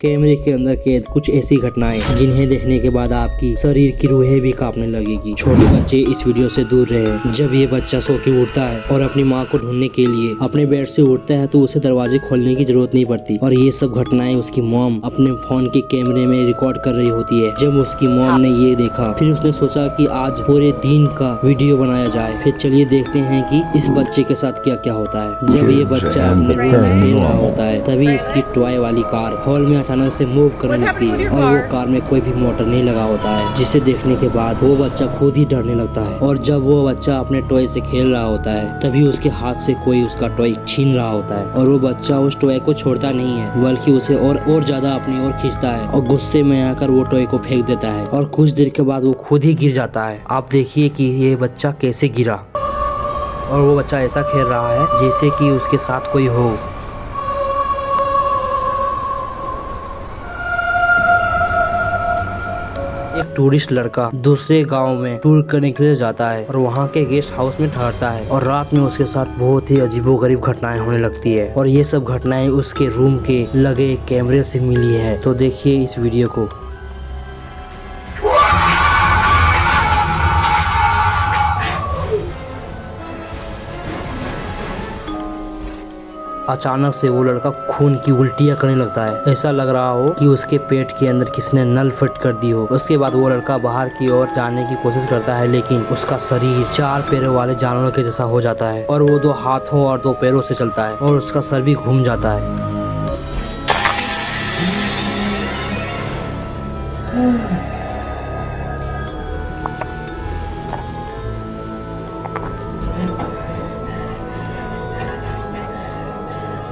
कैमरे के अंदर कैद कुछ ऐसी घटनाएं जिन्हें देखने के बाद आपकी शरीर की रूहें भी कांपने लगेगी। छोटे बच्चे इस वीडियो से दूर रहे। जब ये बच्चा सो के उठता है और अपनी माँ को ढूंढने के लिए अपने बेड से उठता है तो उसे दरवाजे खोलने की जरूरत नहीं पड़ती और ये सब घटनाएं उसकी मॉम अपने फोन के कैमरे में रिकॉर्ड कर रही होती है। जब उसकी मॉम ने ये देखा फिर उसने सोचा कि आज पूरे दिन का वीडियो बनाया जाए। फिर चलिए देखते हैं कि इस बच्चे के साथ क्या क्या होता है। जब ये बच्चा अपने रूम में खेल रहा होता है तभी इसकी टॉय वाली कार हॉल में अचानक से मूव करने लगती है और वो कार में कोई भी मोटर नहीं लगा होता है, जिसे देखने के बाद वो बच्चा खुद ही डरने लगता है। और जब वो बच्चा अपने टॉय से खेल रहा होता है तभी उसके हाथ से कोई उसका टॉय छीन रहा होता है और वो बच्चा उस टॉय को छोड़ता नहीं है बल्कि उसे और ज्यादा अपनी ओर खींचता है और गुस्से में आकर वो टॉय को फेंक देता है और कुछ देर के बाद वो खुद ही गिर जाता है। आप देखिए कि ये बच्चा कैसे गिरा और वो बच्चा ऐसा खेल रहा है जैसे कि उसके साथ कोई हो। एक टूरिस्ट लड़का दूसरे गांव में टूर करने के लिए जाता है और वहां के गेस्ट हाउस में ठहरता है और रात में उसके साथ बहुत ही अजीबोगरीब घटनाएं होने लगती है और ये सब घटनाएं उसके रूम के लगे कैमरे से मिली है। तो देखिए इस वीडियो को। अचानक से वो लड़का खून की उल्टियां करने लगता है। ऐसा लग रहा हो कि उसके पेट के अंदर किसने नल फिट कर दी हो। उसके बाद वो लड़का बाहर की ओर जाने की कोशिश करता है लेकिन उसका शरीर 4 पैरों वाले जानवरों के जैसा हो जाता है और वो 2 हाथों और 2 पैरों से चलता है और उसका सर भी घूम जाता है।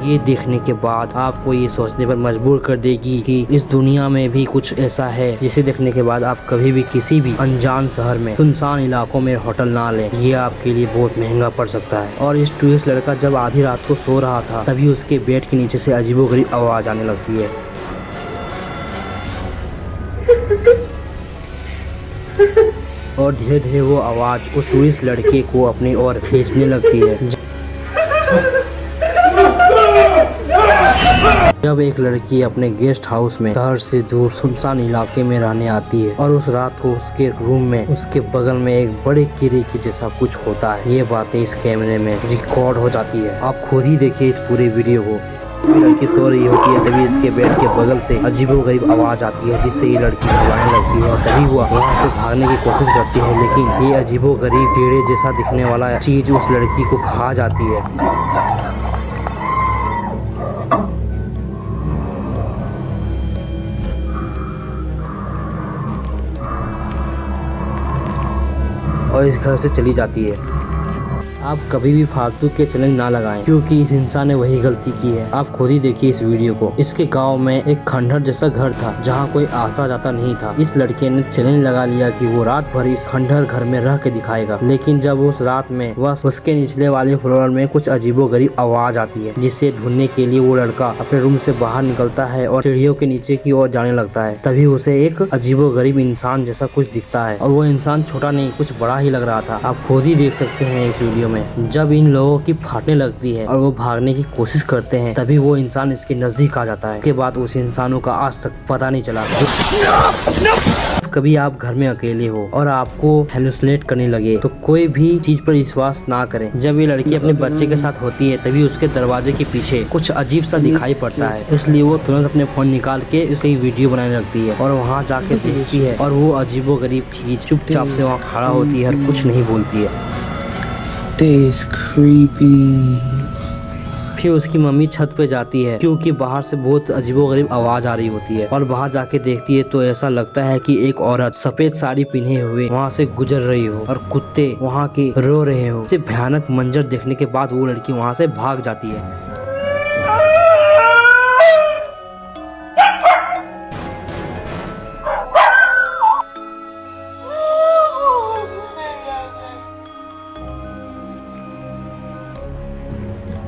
ये देखने के बाद आपको ये सोचने पर मजबूर कर देगी कि इस दुनिया में भी कुछ ऐसा है जिसे देखने के बाद आप कभी भी किसी भी अनजान शहर में सुनसान इलाकों में होटल ना लें। ये आपके लिए बहुत महंगा पड़ सकता है। और इस टूरिस्ट लड़का जब आधी रात को सो रहा था तभी उसके बेड के नीचे से अजीबोगरीब आवाज आने लगती है और धीरे धीरे वो आवाज उस टूरिस्ट लड़के को अपनी ओर खींचने लगती है। जब एक लड़की अपने गेस्ट हाउस में शहर से दूर सुनसान इलाके में रहने आती है और उस रात को उसके रूम में उसके बगल में एक बड़े कीड़े के जैसा कुछ होता है। ये बातें इस कैमरे में रिकॉर्ड हो जाती है। आप खुद ही देखिए इस पूरे वीडियो को। लड़की सो रही होती है तभी इसके बेड के बगल से अजीबोगरीब आवाज आती है जिससे ये लड़की घबराने लगती है और तभी वो वहाँ से भागने की कोशिश करती है लेकिन ये अजीबोगरीब कीड़े जैसा दिखने वाला चीज उस लड़की को खा जाती है। और इस घर से चली जाती है। आप कभी भी फालतू के चैलेंज ना लगाएं क्योंकि इस इंसान ने वही गलती की है। आप खुद ही देखिए इस वीडियो को। इसके गांव में एक खंडहर जैसा घर था जहां कोई आता जाता नहीं था। इस लड़के ने चैलेंज लगा लिया कि वो रात भर इस खंडहर घर में रह के दिखाएगा लेकिन जब उस रात में वह उसके निचले वाले फ्लोर में कुछ अजीबोगरीब आवाज आती है जिसे ढूंढने के लिए वो लड़का अपने रूम से बाहर निकलता है और सीढ़ियों के नीचे की ओर जाने लगता है। तभी उसे एक अजीबोगरीब इंसान जैसा कुछ दिखता है और वो इंसान छोटा नहीं कुछ बड़ा ही लग रहा था। आप खुद ही देख सकते हैं इस वीडियो में। जब इन लोगों की फाटने लगती है और वो भागने की कोशिश करते हैं तभी वो इंसान इसके नजदीक आ जाता है। उसके बाद उस इंसानों का आज तक पता नहीं चला। कभी आप घर में अकेले हो और आपको हेलुसिनेट करने लगे तो कोई भी चीज पर विश्वास ना करें। जब ये लड़की अपने बच्चे के साथ होती है तभी उसके दरवाजे के पीछे कुछ अजीब सा दिखाई पड़ता है इसलिए वो तुरंत अपने फोन निकाल के उसकी वीडियो बनाने लगती है और वहाँ जाके देखती है और वो अजीबोगरीब चीज चुपचाप से वहाँ खड़ा होती है और कुछ नहीं बोलती है। This creepy. फिर उसकी मम्मी छत पे जाती है क्योंकि बाहर से बहुत अजीबोगरीब आवाज आ रही होती है और बाहर जाके देखती है तो ऐसा लगता है कि एक औरत सफेद साड़ी पहने हुए वहाँ से गुजर रही हो और कुत्ते वहाँ के रो रहे हो। इसे भयानक मंजर देखने के बाद वो लड़की वहाँ से भाग जाती है।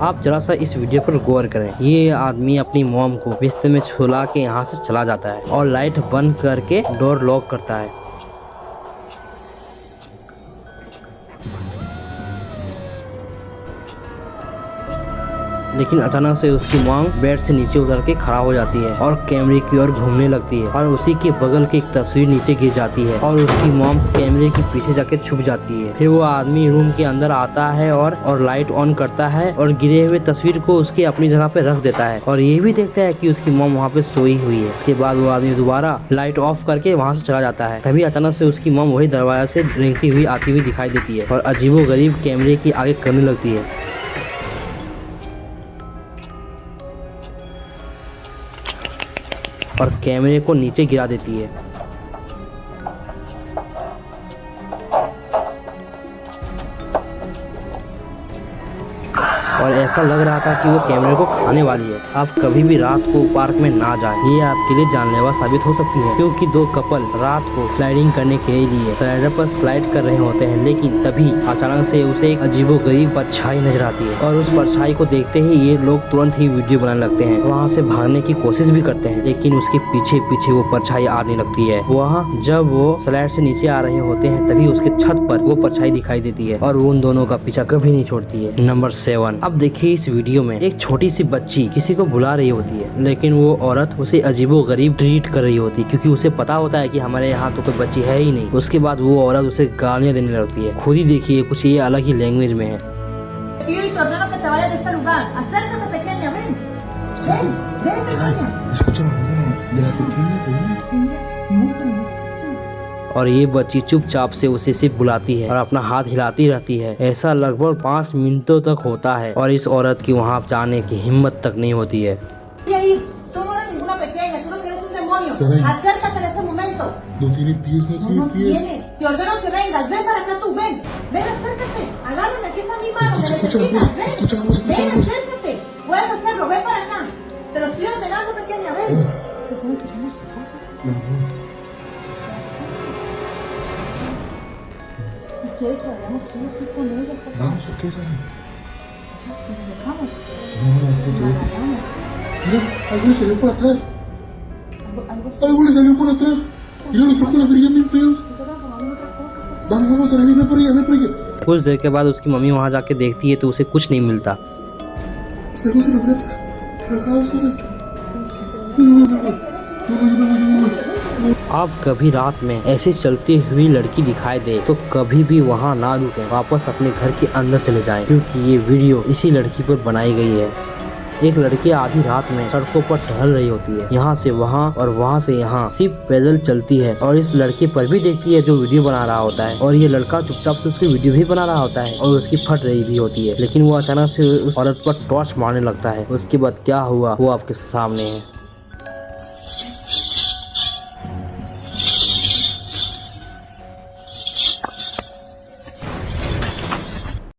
आप जरा सा इस वीडियो पर गौर करें। ये आदमी अपनी मॉम को बिस्तर में छुला के यहाँ से चला जाता है और लाइट बंद करके डोर लॉक करता है। लेकिन अचानक से उसकी मॉम बेड से नीचे उतर के खड़ा हो जाती है और कैमरे की ओर घूमने लगती है और उसी के बगल की एक तस्वीर नीचे गिर जाती है और उसकी मॉम कैमरे के पीछे जाके छुप जाती है। फिर वो आदमी रूम के अंदर आता है और लाइट ऑन करता है और गिरे हुए तस्वीर को उसके अपनी जगह पे रख देता है और ये भी देखता है कि उसकी मॉम वहाँ पे सोई हुई है। उसके बाद वो आदमी दोबारा लाइट ऑफ करके वहाँ से चला जाता है। तभी अचानक से उसकी मॉम वही दरवाजा से रेंगती हुई आती हुई दिखाई देती है और अजीबोगरीब कैमरे की आगे करने लगती है। और कैमरे को नीचे गिरा देती है। और ऐसा लग रहा था कि वो कैमरे को खाने वाली है। आप कभी भी रात को पार्क में ना जाएं, ये आपके लिए जानलेवा साबित हो सकती है, क्योंकि दो कपल रात को स्लाइडिंग करने के लिए स्लाइडर पर स्लाइड कर रहे होते हैं, लेकिन तभी अचानक से उसे एक अजीबोगरीब परछाई नजर आती है और उस परछाई को देखते ही ये लोग तुरंत ही वीडियो बनाने लगते हैं। वहाँ से भागने की कोशिश भी करते हैं, लेकिन उसके पीछे पीछे वो परछाई आने लगती है। वहाँ जब वो स्लाइड से नीचे आ रहे होते हैं तभी उसके छत पर वो परछाई दिखाई देती है और वो उन दोनों का पीछा कभी नहीं छोड़ती है। नंबर 7। अब देखिए इस वीडियो में एक छोटी सी बच्ची किसी को बुला रही होती है, लेकिन वो औरत उसे अजीबोगरीब ट्रीट कर रही होती है, क्योंकि उसे पता होता है कि हमारे यहाँ तो कोई बच्ची है ही नहीं। उसके बाद वो औरत उसे गालियाँ देने लगती है। खुद ही देखिए, कुछ ये अलग ही लैंग्वेज में है। और ये बच्ची चुपचाप से उसे सिर्फ बुलाती है और अपना हाथ हिलाती रहती है। ऐसा लगभग 5 मिनटों तक होता है और इस औरत की वहाँ जाने की हिम्मत तक नहीं होती है। No tiene pies, no tiene pies. Te ordeno que vengas, ven para acá tú, ven, acércate, agárrame, aquí está mi mano, Escucha la voz, escucha la voz, escucha la voz. acércate, puedes hacerlo, ven para acá, te lo estoy ordenando, pequeña, ven. ¿Están escuchando sus cosas? Mi amor. ¿Y quieres que vayamos sí o sí con ella? Vamos, ¿o qué sabe? ¿Nos dejamos? No, mira, algo le salió por atrás. Algo Algo le salió por atrás. Mira, los ojos le brillan bien feos. Vamos, vamos, Arely, ven por ella. कुछ देर के बाद उसकी mummy वहाँ जाके देखती है तो उसे कुछ नहीं मिलता। Algo se lo abre tragado, ¿sabes? आप कभी रात में ऐसी चलती हुई लड़की दिखाई दे तो कभी भी वहाँ ना रुकें, वापस अपने घर के अंदर चले जाएं, क्योंकि ये वीडियो इसी लड़की पर बनाई गई है। एक लड़की आधी रात में सड़कों पर टहल रही होती है, यहाँ से वहाँ और वहाँ से यहाँ, सिर्फ पैदल चलती है और इस लड़के पर भी देखती है जो वीडियो बना रहा होता है और ये लड़का चुपचाप से उसकी वीडियो भी बना रहा होता है और उसकी फट रही भी होती है, लेकिन वो अचानक से उस औरत पर टॉर्च मारने लगता है। उसके बाद क्या हुआ वो आपके सामने है।